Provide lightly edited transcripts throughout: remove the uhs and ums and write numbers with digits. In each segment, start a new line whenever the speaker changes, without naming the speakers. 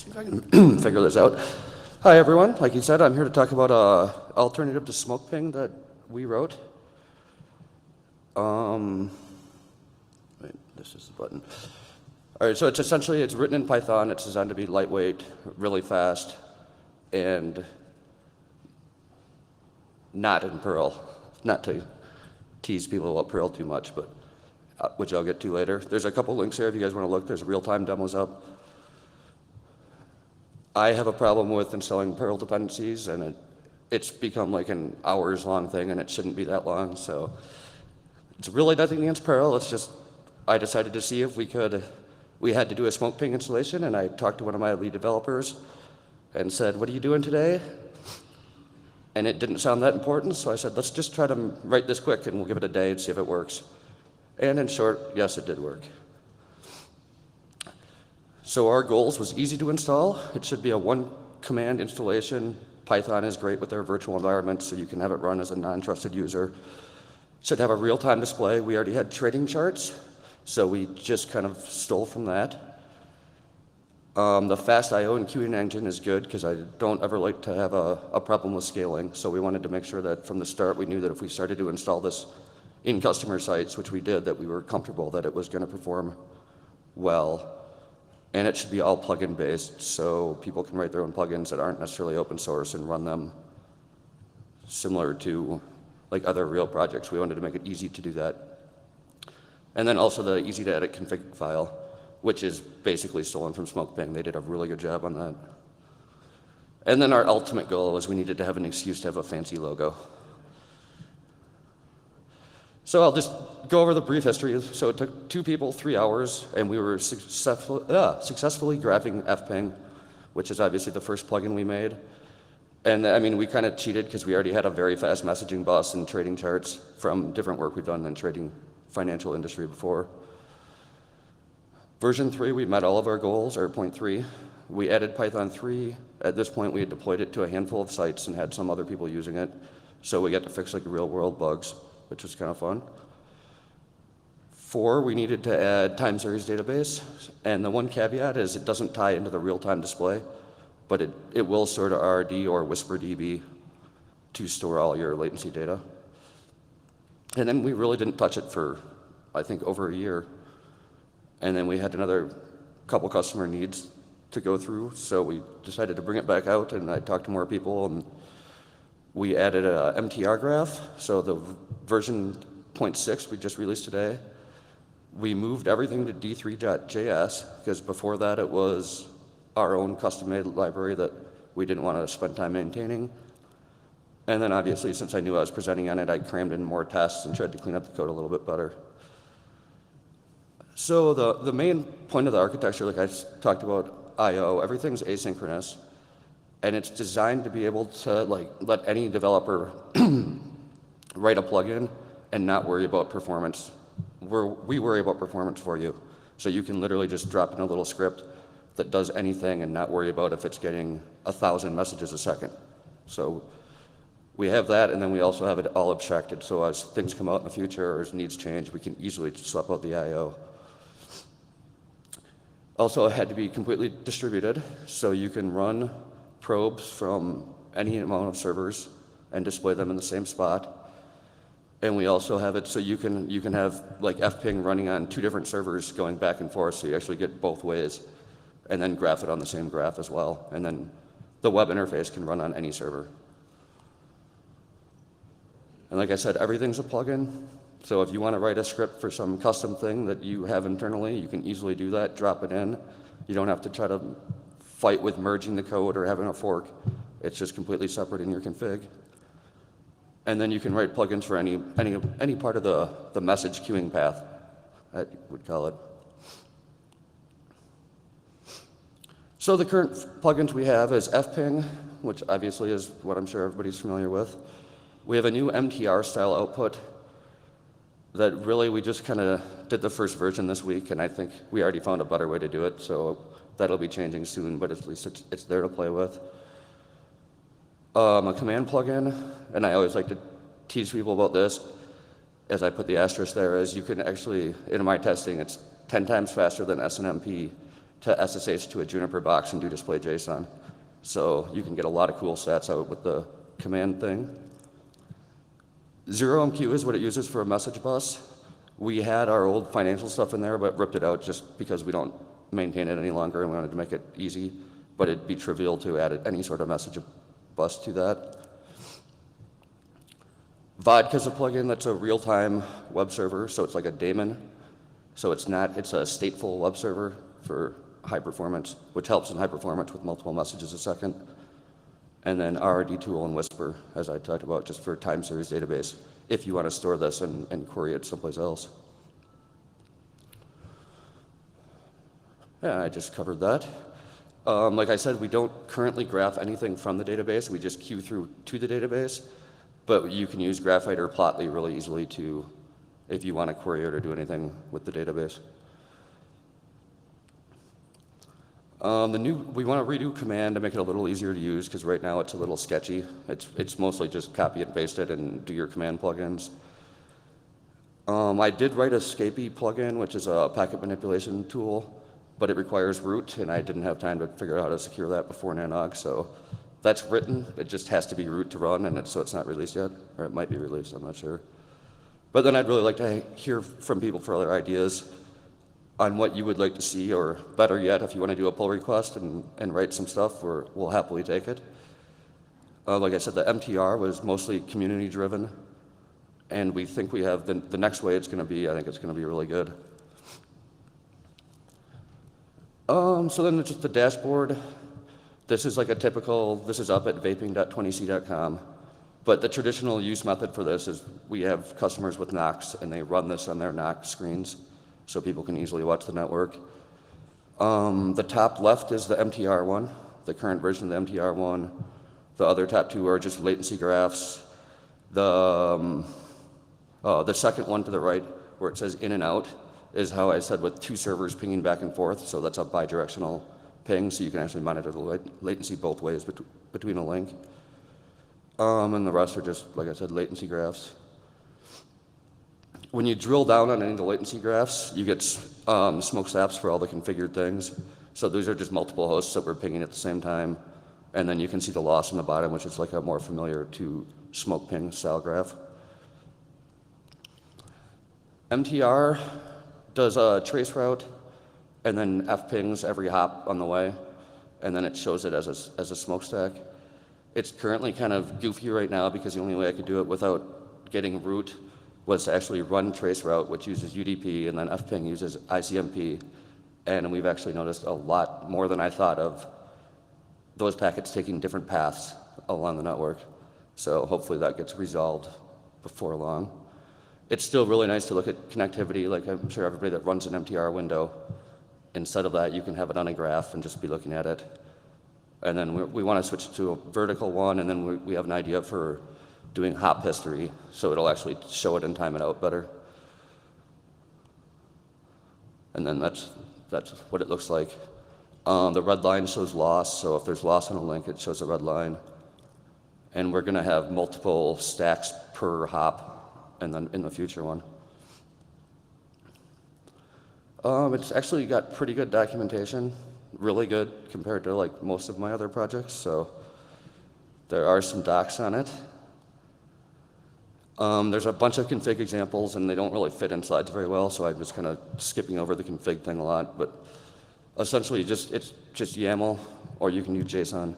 see if I can figure this out. Hi, everyone. Like you said, I'm here to talk about an alternative to SmokePing that we wrote. Wait, this is the button. All right, so it's essentially, it's written in Python. It's designed to be lightweight, really fast, and not in Perl. Not to tease people about Perl too much, but which I'll get to later. There's a couple links here if you guys want to look. There's real-time demos up. I have a problem with installing Perl dependencies, and it's become like an hours-long thing, and it shouldn't be that long. So it's really nothing against Perl. It's just I decided to see if we had to do a SmokePing installation, and I talked to one of my lead developers and said, "What are you doing today?" And it didn't sound that important, so I said, let's just try to write this quick and we'll give it a day and see if it works. And in short, yes, it did work. So our goals was easy to install. It should be a one-command installation. Python is great with their virtual environment, so you can have it run as a non-trusted user. Should have a real-time display. We already had trading charts, so we just kind of stole from that. The fast I/O and queuing engine is good because I don't ever like to have a problem with scaling. So we wanted to make sure that from the start we knew that if we started to install this in customer sites, which we did, that we were comfortable that it was going to perform well. And it should be all plugin based, so people can write their own plugins that aren't necessarily open source and run them similar to like other real projects. We wanted to make it easy to do that. And then also the easy to edit config file, which is basically stolen from SmokePing. They did a really good job on that. And then our ultimate goal was we needed to have an excuse to have a fancy logo. So I'll just go over the brief history. So it took 2 people 3 hours, and we were successfully graphing FPing, which is obviously the first plugin we made. And I mean, we kind of cheated because we already had a very fast messaging bus and trading charts from different work we've done in trading financial industry before. Version 3, we met all of our goals, or 0.3. We added Python 3. At this point, we had deployed it to a handful of sites and had some other people using it. So we got to fix like real-world bugs, which was kind of fun. 4, we needed to add time series database. And the one caveat is it doesn't tie into the real-time display, but it will store to RRD or WhisperDB to store all your latency data. And then we really didn't touch it for, I think, over a year. And then we had another couple customer needs to go through, so we decided to bring it back out, and I talked to more people, and we added a MTR graph. So the version 0.6 we just released today, we moved everything to d3.js, because before that it was our own custom-made library that we didn't want to spend time maintaining. And then obviously, since I knew I was presenting on it, I crammed in more tests and tried to clean up the code a little bit better. So the main point of the architecture, like I talked about I/O, everything's asynchronous, and it's designed to be able to like let any developer write a plugin and not worry about performance. We worry about performance for you, so you can literally just drop in a little script that does anything and not worry about if it's getting 1,000 messages a second. So we have that, and then we also have it all abstracted, so as things come out in the future or as needs change, we can easily swap out the I/O. Also, it had to be completely distributed, so you can run probes from any amount of servers and display them in the same spot. And we also have it so you can have like FPing running on 2 different servers going back and forth, so you actually get both ways, and then graph it on the same graph as well. And then the web interface can run on any server. And like I said, everything's a plugin. So if you want to write a script for some custom thing that you have internally, you can easily do that, drop it in. You don't have to try to fight with merging the code or having a fork. It's just completely separate in your config. And then you can write plugins for any part of the message queuing path, I would call it. So the current plugins we have is FPing, which obviously is what I'm sure everybody's familiar with. We have a new MTR style output that really we just kind of did the first version this week, and I think we already found a better way to do it, so that'll be changing soon, but at least it's there to play with. A command plugin, and I always like to tease people about this, as I put the asterisk there, is you can actually, in my testing, it's 10 times faster than SNMP, to SSH to a Juniper box and do display JSON. So you can get a lot of cool stats out with the command thing. 0MQ is what it uses for a message bus. We had our old financial stuff in there, but ripped it out just because we don't maintain it any longer and we wanted to make it easy. But it'd be trivial to add any sort of message bus to that. Vodka is a plugin that's a real-time web server, so it's like a daemon. So it's a stateful web server for high performance, which helps in high performance with multiple messages a second. And then RRD tool and Whisper, as I talked about, just for time series database, if you want to store this and query it someplace else. Yeah, I just covered that. Like I said, we don't currently graph anything from the database. We just queue through to the database. But you can use Graphite or Plotly really easily if you want to query it or do anything with the database. We want to redo command to make it a little easier to use because right now it's a little sketchy. It's mostly just copy and paste it and do your command plugins. I did write a Scapy plugin, which is a packet manipulation tool, but it requires root, and I didn't have time to figure out how to secure that before NANOG, so that's written. It just has to be root to run, and so it's not released yet, or it might be released, I'm not sure. But then I'd really like to hear from people for other ideas on what you would like to see, or better yet, if you want to do a pull request and write some stuff, we'll happily take it. Like I said, the MTR was mostly community driven, and we think we have the next way it's going to be, I think it's going to be really good. So then it's just the dashboard. This is like this is up at vaping.20c.com. But the traditional use method for this is we have customers with NOCs, and they run this on their NOC screens so people can easily watch the network. The top left is the MTR one, the current version of the MTR one. The other top two are just latency graphs. The second one to the right, where it says in and out, is how I said with two servers pinging back and forth, so that's a bidirectional ping, so you can actually monitor the latency both ways between a link. And the rest are just, like I said, latency graphs. When you drill down on any of the latency graphs, you get smokestacks for all the configured things. So these are just multiple hosts that we're pinging at the same time. And then you can see the loss on the bottom, which is like a more familiar to SmokePing style graph. MTR does a trace route and then fpings every hop on the way, and then it shows it as a smokestack. It's currently kind of goofy right now because the only way I could do it without getting root was to actually run trace route, which uses UDP, and then fping uses ICMP. And we've actually noticed a lot more than I thought of those packets taking different paths along the network. So hopefully that gets resolved before long. It's still really nice to look at connectivity, like I'm sure everybody that runs an MTR window. Instead of that, you can have it on a graph and just be looking at it. And then we want to switch to a vertical one, and then we have an idea for doing hop history, so it'll actually show it and time it out better. And then that's what it looks like. The red line shows loss, so if there's loss on a link, it shows a red line. And we're going to have multiple stacks per hop and then in the future one. It's actually got pretty good documentation, really good compared to like most of my other projects, so there are some docs on it. There's a bunch of config examples, and they don't really fit in slides very well, so I'm just kind of skipping over the config thing a lot, but essentially it's just YAML, or you can use JSON.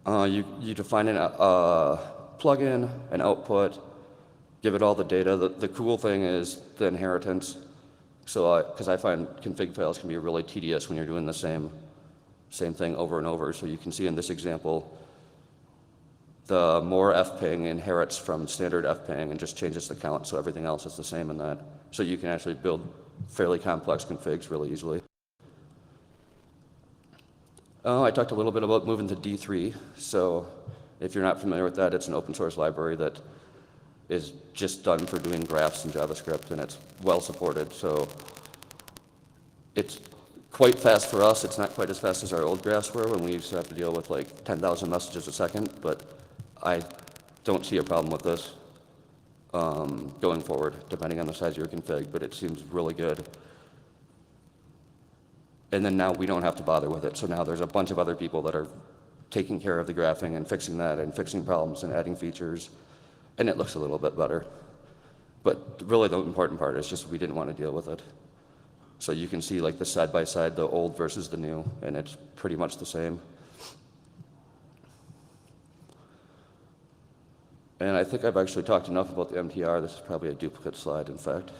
You define a plugin, an output, give it all the data. The cool thing is the inheritance. So, because I find config files can be really tedious when you're doing the same thing over and over. So you can see in this example, the more fping inherits from standard fping and just changes the count, so everything else is the same in that. So you can actually build fairly complex configs really easily. I talked a little bit about moving to D3. So if you're not familiar with that, it's an open source library that is just done for doing graphs in JavaScript, and it's well supported. So it's quite fast for us. It's not quite as fast as our old graphs were when we used to have to deal with like 10,000 messages a second, but I don't see a problem with this going forward, depending on the size of your config, but it seems really good. And then now we don't have to bother with it. So now there's a bunch of other people that are taking care of the graphing and fixing that and fixing problems and adding features. And it looks a little bit better. But really the important part is just we didn't want to deal with it. So you can see like the side by side, the old versus the new, and it's pretty much the same. And I think I've actually talked enough about the MTR. This is probably a duplicate slide, in fact.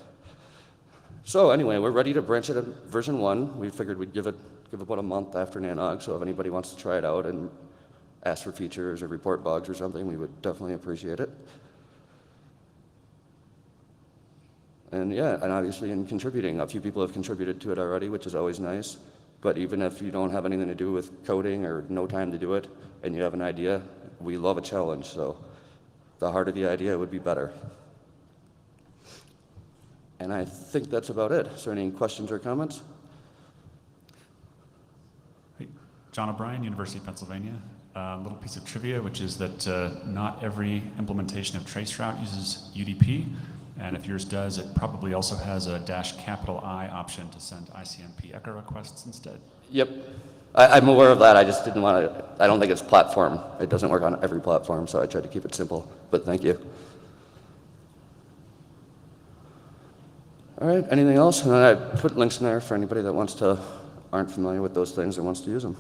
So anyway, we're ready to branch it in version 1. We figured we'd give about a month after NANOG, so if anybody wants to try it out and ask for features or report bugs or something, we would definitely appreciate it. And yeah, and obviously in contributing, a few people have contributed to it already, which is always nice. But even if you don't have anything to do with coding or no time to do it, and you have an idea, we love a challenge, so the harder the idea would be better. And I think that's about it. Is there any questions or comments?
Hey, John O'Brien, University of Pennsylvania. A little piece of trivia, which is that not every implementation of traceroute uses UDP. And if yours does, it probably also has a -I option to send ICMP echo requests instead.
Yep. I'm aware of that. I just didn't want to, I don't think it's platform. It doesn't work on every platform, so I tried to keep it simple. But thank you. All right, anything else? And then I put links in there for anybody that aren't familiar with those things and wants to use them.